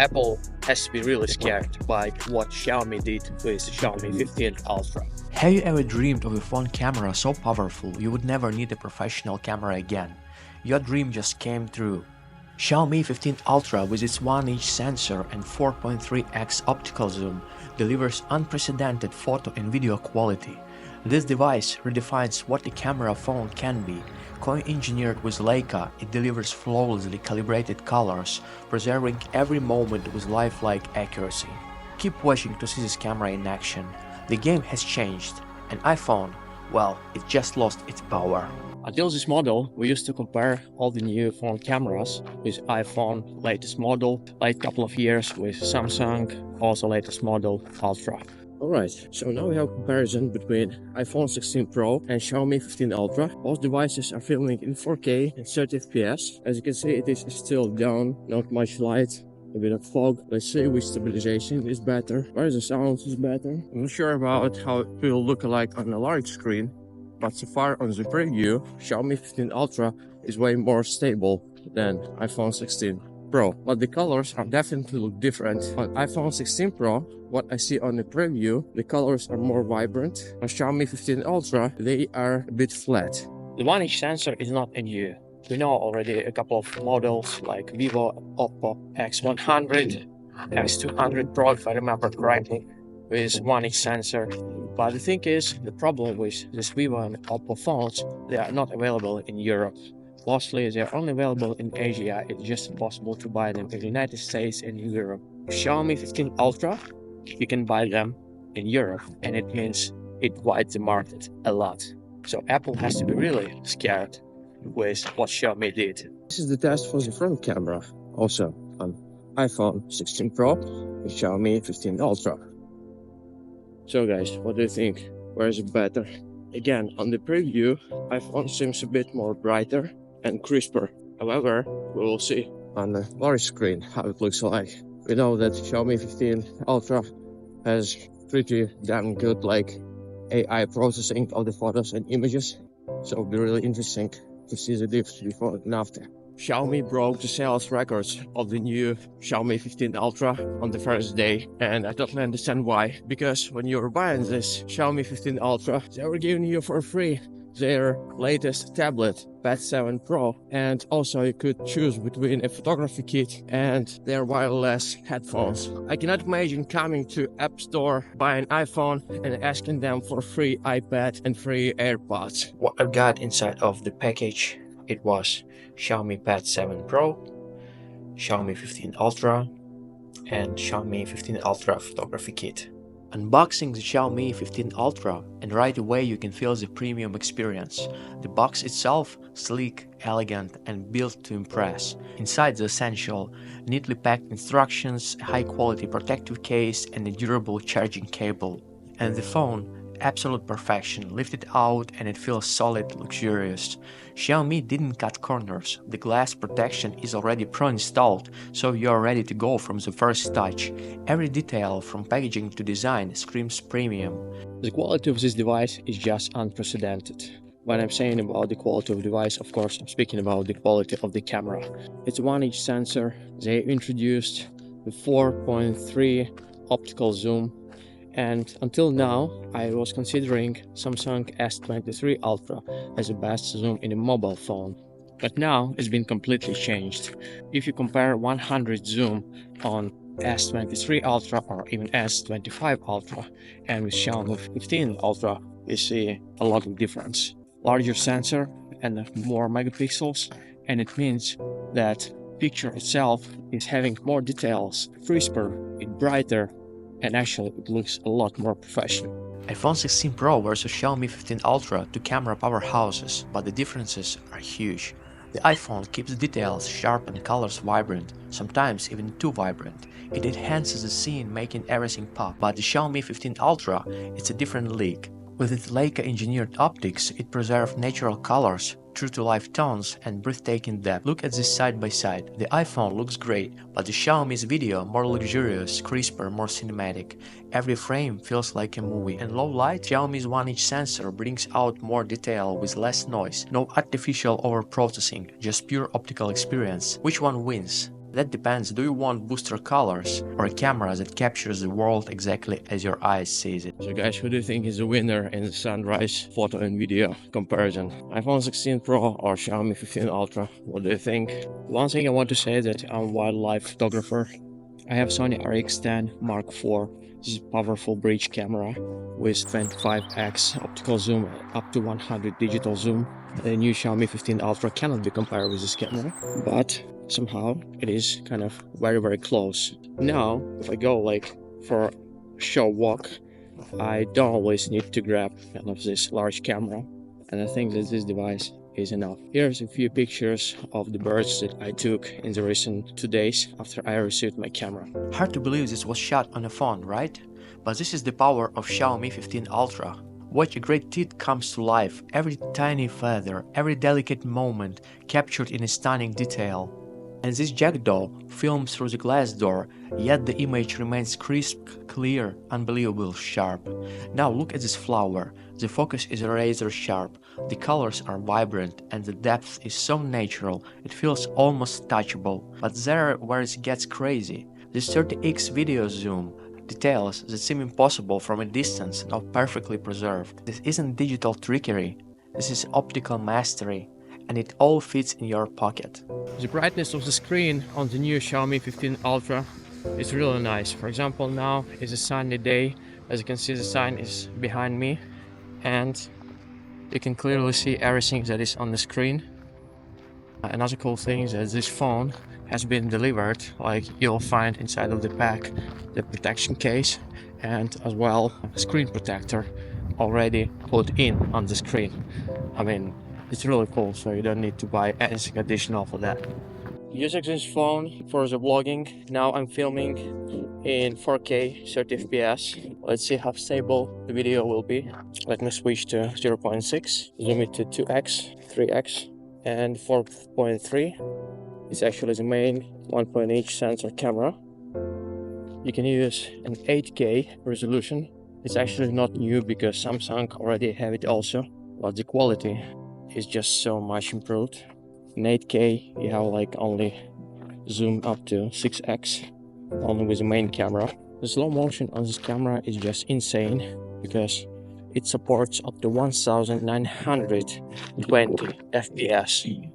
Apple has to be really scared by what Xiaomi did with the Xiaomi 15 Ultra. Have you ever dreamed of a phone camera so powerful you would never need a professional camera again? Your dream just came true. Xiaomi 15 Ultra with its 1-inch sensor and 4.3x optical zoom delivers unprecedented photo and video quality. This device redefines what a camera phone can be. Co-engineered with Leica, it delivers flawlessly calibrated colors, preserving every moment with lifelike accuracy. Keep watching to see this camera in action. The game has changed. An iPhone, well, it just lost its power. Until this model, we used to compare all the new phone cameras with iPhone latest model, like couple of years with Samsung, also latest model Ultra. Alright, so now we have comparison between iPhone 16 Pro and Xiaomi 15 Ultra. Both devices are filming in 4K and 30 FPS. As you can see, it is still down, not much light, a bit of fog. Let's see which stabilization is better, where the sound is better. I'm not sure about how it will look like on a large screen, but so far on the preview, Xiaomi 15 Ultra is way more stable than iPhone 16 Pro. But the colors are definitely look different. On iPhone 16 Pro, what I see on the preview, the colors are more vibrant. On Xiaomi 15 Ultra, they are a bit flat. The 1-inch sensor is not new. We know already a couple of models like Vivo, Oppo X100, X200 Pro, if I remember correctly, with 1-inch sensor. But the thing is, the problem with this Vivo and Oppo phones, they are not available in Europe. Mostly, they are only available in Asia. It's just impossible to buy them in the United States and in Europe. Xiaomi 15 Ultra, you can buy them in Europe, and it means it widens the market a lot. So Apple has to be really scared with what Xiaomi did. This is the test for the front camera, also on iPhone 16 Pro with Xiaomi 15 Ultra. So guys, what do you think? Where is it better? Again, on the preview, iPhone seems a bit more brighter and crisper. However, we will see on the large screen how it looks like. We know that Xiaomi 15 Ultra has pretty damn good AI processing of the photos and images. So it'll be really interesting to see the difference before and after. Xiaomi broke the sales records of the new Xiaomi 15 Ultra on the first day, and I totally understand why. Because when you were buying this Xiaomi 15 Ultra, they were giving you for free their latest tablet, Pad 7 Pro, and also you could choose between a photography kit and their wireless headphones. I cannot imagine coming to App Store, buying an iPhone, and asking them for free iPad and free AirPods. What I got inside of the package, it was Xiaomi Pad 7 Pro, Xiaomi 15 Ultra, and Xiaomi 15 Ultra photography kit. Unboxing the Xiaomi 15 Ultra, and right away you can feel the premium experience. The box itself, sleek, elegant, and built to impress. Inside the essential, neatly packed instructions, a high-quality protective case, and a durable charging cable. And the phone, absolute perfection, lifted out and it feels solid, luxurious. Xiaomi didn't cut corners. The glass protection is already pre-installed, so you are ready to go from the first touch. Every detail from packaging to design screams premium. The quality of this device is just unprecedented. When I'm saying about the quality of the device, of course I'm speaking about the quality of the camera. It's a 1-inch sensor. They introduced the 4.3 optical zoom. And until now, I was considering Samsung S23 Ultra as the best zoom in a mobile phone. But now it's been completely changed. If you compare 100 zoom on S23 Ultra or even S25 Ultra and with Xiaomi 15 Ultra, we see a lot of difference. Larger sensor and more megapixels, and it means that picture itself is having more details, crisper, it's brighter, and actually it looks a lot more professional. iPhone 16 Pro versus Xiaomi 15 Ultra, two camera powerhouses, but the differences are huge. The iPhone keeps details sharp and colors vibrant, sometimes even too vibrant. It enhances the scene, making everything pop. But the Xiaomi 15 Ultra, it's a different league. With its Leica-engineered optics, it preserves natural colors, true-to-life tones, and breathtaking depth. Look at this side by side. The iPhone looks great, but the Xiaomi's video more luxurious, crisper, more cinematic. Every frame feels like a movie. In low light, Xiaomi's 1-inch sensor brings out more detail with less noise. No artificial overprocessing, just pure optical experience. Which one wins? That depends. Do you want booster colors or a camera that captures the world exactly as your eyes sees it? So guys, who do you think is the winner in the sunrise photo and video comparison? iPhone 16 Pro or Xiaomi 15 Ultra? What do you think? One thing I want to say is that I'm a wildlife photographer. I have Sony RX10 Mark IV. This is a powerful bridge camera with 25x optical zoom up to 100 digital zoom. The new Xiaomi 15 Ultra cannot be compared with this camera, but somehow it is kind of very close. Now, if I go like for a short walk, I don't always need to grab kind of this large camera, and I think that this device is enough. Here's a few pictures of the birds that I took in the recent 2 days after I received my camera. Hard to believe this was shot on a phone, right? But this is the power of Xiaomi 15 Ultra. Watch a great deed comes to life, every tiny feather, every delicate moment captured in a stunning detail. And this jackdaw films through the glass door, yet the image remains crisp, clear, unbelievably sharp. Now look at this flower. The focus is razor sharp, the colors are vibrant, and the depth is so natural, it feels almost touchable. But there where it gets crazy. This 30x video zoom, details that seem impossible from a distance, now perfectly preserved. This isn't digital trickery, this is optical mastery, and it all fits in your pocket. The brightness of the screen on the new Xiaomi 15 Ultra is really nice. For example, now is a sunny day. As you can see, the sun is behind me, and you can clearly see everything that is on the screen. Another cool thing is that this phone has been delivered, like you'll find inside of the pack, the protection case and as well a screen protector already put in on the screen. I mean, it's really cool, so you don't need to buy anything additional for that. Using this phone for the vlogging, now I'm filming in 4K 30 fps. Let's see how stable the video will be. Let me switch to 0.6, zoom it to 2x, 3x and 4.3. It's actually the main 1.8 sensor camera. You can use an 8K resolution. It's actually not new because Samsung already have it also, but the quality is just so much improved. In 8K you have like only zoom up to 6x, only with the main camera. The slow motion on this camera is just insane because it supports up to 1920 fps.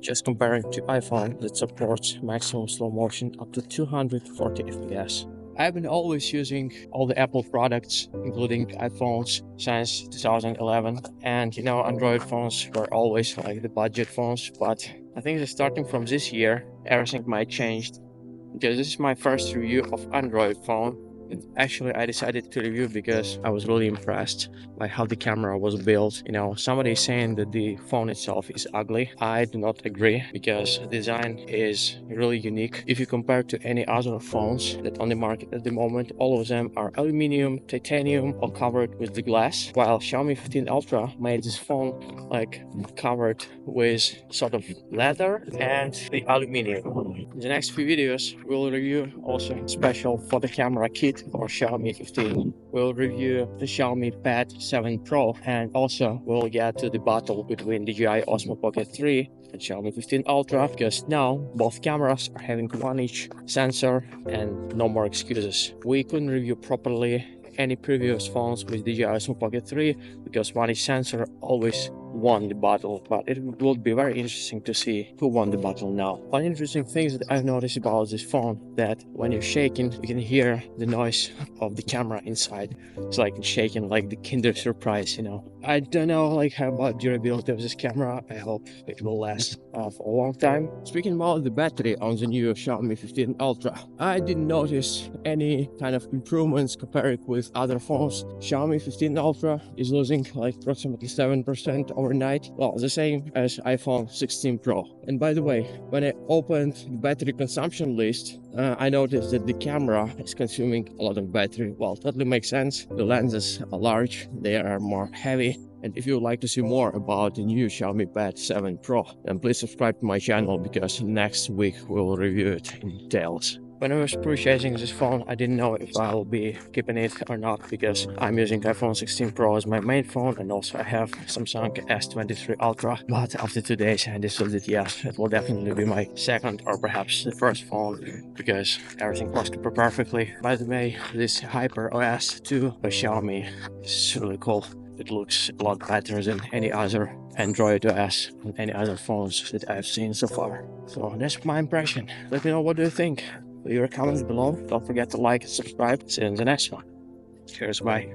Just comparing to iPhone that supports maximum slow motion up to 240 fps. I've been always using all the Apple products, including iPhones, since 2011. And you know, Android phones were always like the budget phones, but I think that starting from this year, everything might change. Because this is my first review of Android phone. Actually, I decided to review because I was really impressed by how the camera was built. You know, somebody is saying that the phone itself is ugly. I do not agree because the design is really unique. If you compare to any other phones that on the market at the moment, all of them are aluminum, titanium, or covered with the glass. While Xiaomi 15 Ultra made this phone like covered with sort of leather and the aluminum. In the next few videos, we'll review also special for the camera kit for Xiaomi 15. We'll review the Xiaomi Pad 7 Pro, and also we'll get to the battle between DJI Osmo Pocket 3 and Xiaomi 15 Ultra, because now both cameras are having one each sensor and no more excuses. We couldn't review properly any previous phones with DJI Osmo Pocket 3 because one each sensor always won the battle, but it would be very interesting to see who won the battle now. One interesting thing that I've noticed about this phone, that when you're shaking, you can hear the noise of the camera inside. It's like it's shaking like the Kinder Surprise, you know. I don't know like how about durability of this camera. I hope it will last for a long time. Speaking about the battery on the new Xiaomi 15 Ultra, I didn't notice any kind of improvements compared with other phones. Xiaomi 15 Ultra is losing like approximately 7% overnight, well, the same as iPhone 16 Pro. And by the way, when I opened the battery consumption list, I noticed that the camera is consuming a lot of battery. Well, totally makes sense. The lenses are large, they are more heavy. And if you would like to see more about the new Xiaomi Pad 7 Pro, then please subscribe to my channel because next week we'll review it in details. When I was purchasing this phone, I didn't know if I'll be keeping it or not because I'm using iPhone 16 Pro as my main phone, and also I have Samsung S23 Ultra. But after 2 days, I decided yes, it will definitely be my second or perhaps the first phone because everything works perfectly. By the way, this Hyper OS 2 by Xiaomi is really cool. It looks a lot better than any other Android OS on any other phones that I've seen so far. So that's my impression. Let me know what do you think. Leave your comments below. Don't forget to like and subscribe. See you in the next one. Cheers, bye.